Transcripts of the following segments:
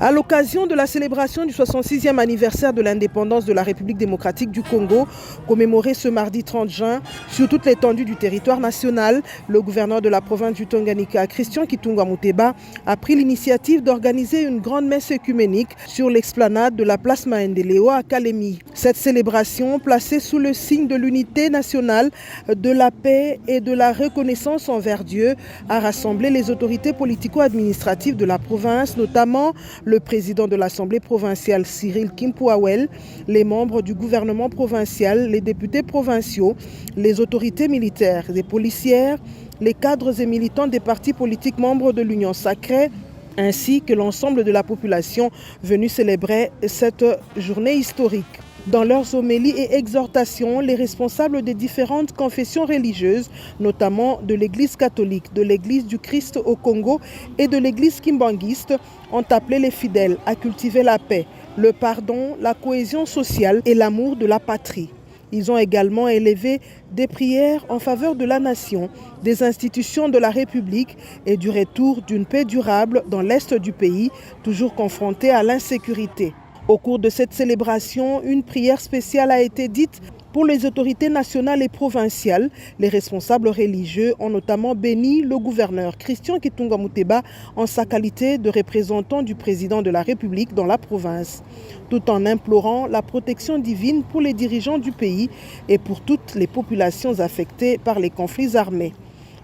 À l'occasion de la célébration du 66e anniversaire de l'indépendance de la République démocratique du Congo, commémoré ce mardi 30 juin sur toute l'étendue du territoire national, le gouverneur de la province du Tanganyika, Christian Kitunga Muteba, a pris l'initiative d'organiser une grande messe œcuménique sur l'explanade de la place Maendeleo à Kalemi. Cette célébration, placée sous le signe de l'unité nationale, de la paix et de la reconnaissance envers Dieu, a rassemblé les autorités politico-administratives de la province, notamment le président de l'Assemblée provinciale Cyril Kimpouawel, les membres du gouvernement provincial, les députés provinciaux, les autorités militaires et policières, les cadres et militants des partis politiques membres de l'Union sacrée, ainsi que l'ensemble de la population venue célébrer cette journée historique. Dans leurs homélies et exhortations, les responsables des différentes confessions religieuses, notamment de l'Église catholique, de l'Église du Christ au Congo et de l'Église kimbanguiste, ont appelé les fidèles à cultiver la paix, le pardon, la cohésion sociale et l'amour de la patrie. Ils ont également élevé des prières en faveur de la nation, des institutions de la République et du retour d'une paix durable dans l'est du pays, toujours confronté à l'insécurité. Au cours de cette célébration, une prière spéciale a été dite pour les autorités nationales et provinciales. Les responsables religieux ont notamment béni le gouverneur Christian Kitunga Muteba en sa qualité de représentant du président de la République dans la province, tout en implorant la protection divine pour les dirigeants du pays et pour toutes les populations affectées par les conflits armés.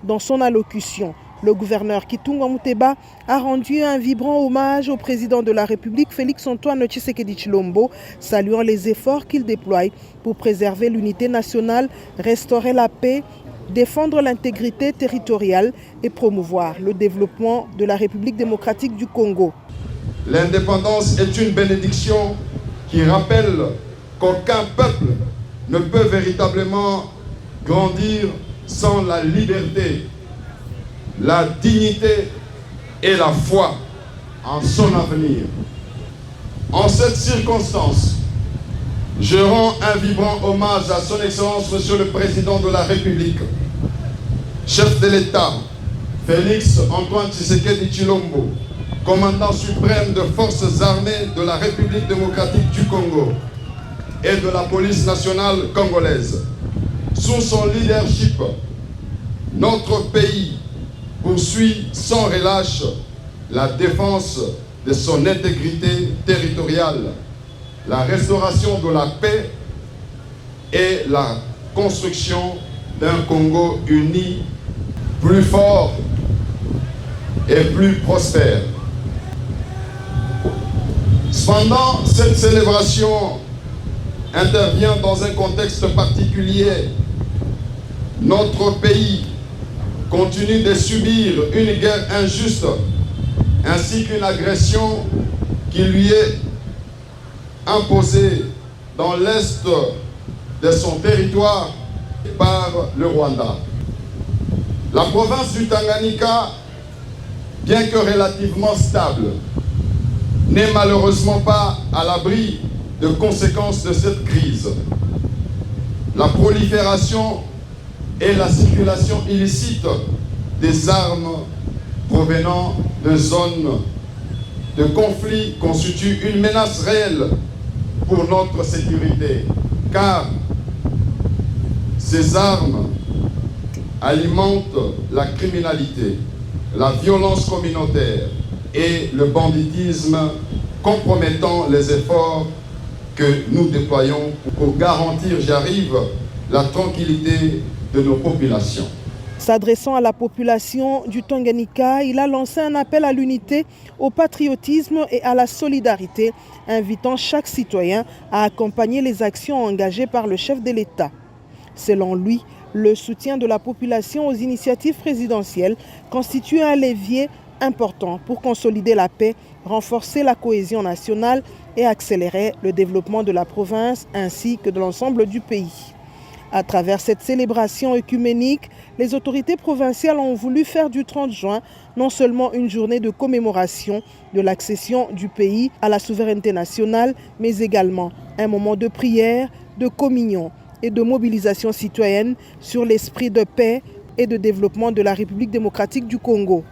Dans son allocution, le gouverneur Kitunga Muteba a rendu un vibrant hommage au président de la République, Félix-Antoine Tshisekedi Tshilombo, saluant les efforts qu'il déploie pour préserver l'unité nationale, restaurer la paix, défendre l'intégrité territoriale et promouvoir le développement de la République démocratique du Congo. L'indépendance est une bénédiction qui rappelle qu'aucun peuple ne peut véritablement grandir sans la liberté, la dignité et la foi en son avenir. En cette circonstance, je rends un vibrant hommage à son Excellence Monsieur le Président de la République, chef de l'État, Félix-Antoine Tshisekedi Tshilombo, commandant suprême des forces armées de la République démocratique du Congo et de la police nationale congolaise. Sous son leadership, notre pays poursuit sans relâche la défense de son intégrité territoriale, la restauration de la paix et la construction d'un Congo uni, plus fort et plus prospère. Cependant, cette célébration intervient dans un contexte particulier. Notre pays continue de subir une guerre injuste ainsi qu'une agression qui lui est imposée dans l'est de son territoire par le Rwanda. La province du Tanganyika, bien que relativement stable, n'est malheureusement pas à l'abri de conséquences de cette crise. La prolifération et la circulation illicite des armes provenant de zones de conflit constitue une menace réelle pour notre sécurité, car ces armes alimentent la criminalité, la violence communautaire et le banditisme, compromettant les efforts que nous déployons pour garantir, la tranquillité de nos populations. S'adressant à la population du Tanganyika, il a lancé un appel à l'unité, au patriotisme et à la solidarité, invitant chaque citoyen à accompagner les actions engagées par le chef de l'État. Selon lui, le soutien de la population aux initiatives présidentielles constitue un levier important pour consolider la paix, renforcer la cohésion nationale et accélérer le développement de la province ainsi que de l'ensemble du pays. À travers cette célébration œcuménique, les autorités provinciales ont voulu faire du 30 juin non seulement une journée de commémoration de l'accession du pays à la souveraineté nationale, mais également un moment de prière, de communion et de mobilisation citoyenne sur l'esprit de paix et de développement de la République démocratique du Congo.